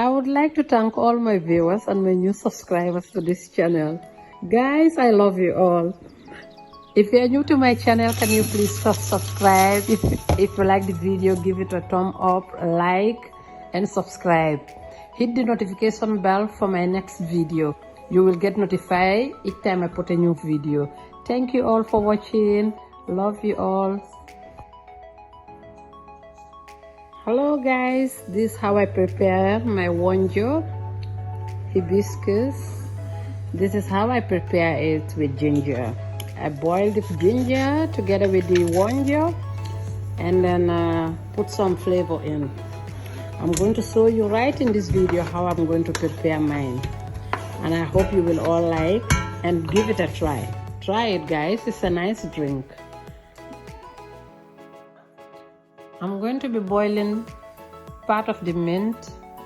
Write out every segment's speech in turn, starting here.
I would like to thank all my viewers and my new subscribers to this channel. Guys, I love you all. If you are new to my channel, can you please subscribe? If you like the video, give it a thumb up, like and subscribe. Hit the notification bell for my next video. You will get notified each time I put a new video. Thank you all for watching. Love you all. Hello guys, this is how I prepare my wonjo hibiscus. This is how I prepare it with ginger. I boil the ginger together with the wonjo and then put some flavor in. I'm going to show you right in this video how I'm going to prepare mine, and I hope you will all like and give it a try. Try it guys, it's a nice drink. I'm going to be boiling part of the mint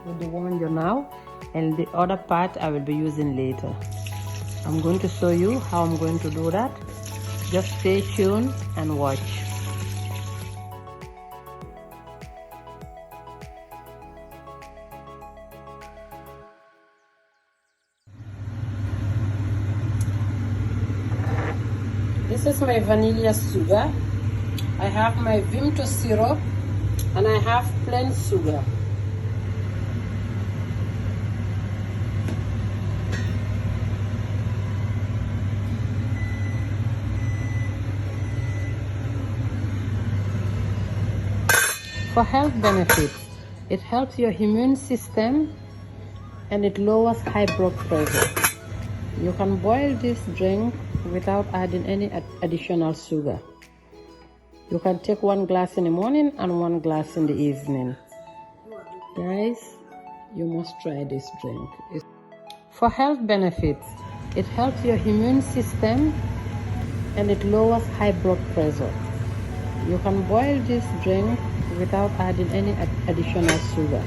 with the wonjo now, and the other part I will be using later. I'm going to show you how I'm going to do that. Just stay tuned and watch. This is my vanilla sugar. I have my vinto syrup and I have plain sugar. For health benefits, it helps your immune system and it lowers high blood pressure. You can boil this drink without adding any additional sugar. You can take 1 glass in the morning and 1 glass in the evening. Guys, you must try this drink. For health benefits, it helps your immune system and it lowers high blood pressure. You can boil this drink without adding any additional sugar.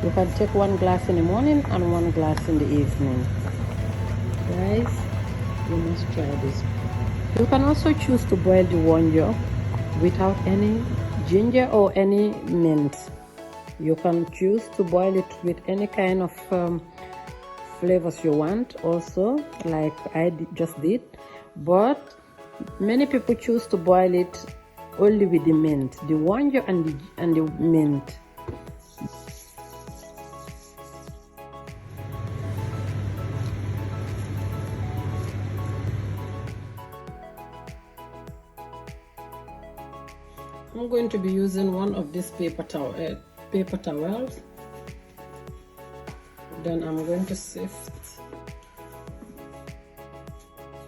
You can take 1 glass in the morning and 1 glass in the evening. Guys, you must try this. You can also choose to boil the wonjo without any ginger or any mint. You can choose to boil it with any kind of flavors you want also, like I just did. But many people choose to boil it only with the mint, the wonjo and the mint. I'm going to be using one of these paper towels. Then I'm going to sift.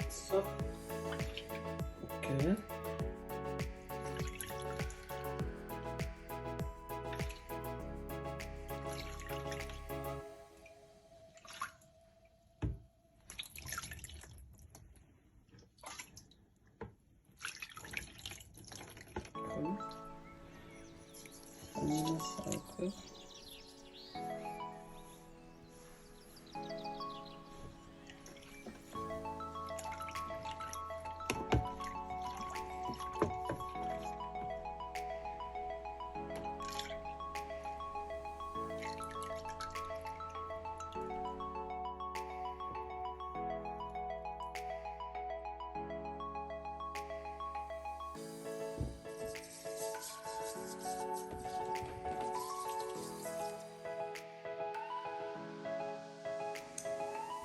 So, okay. Okay.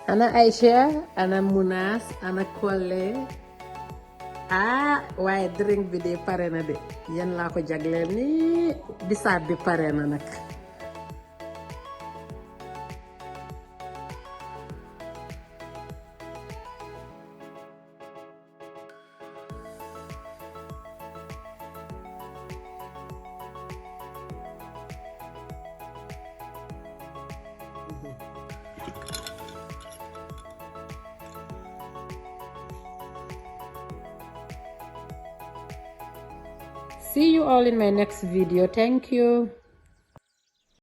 Ana Aisha, ana Munas, ana Kole. Waaye drink bi de pare na de. Yan laa ko jagleel ni bisaab bi pare na nag. See you all in my next video. Thank you.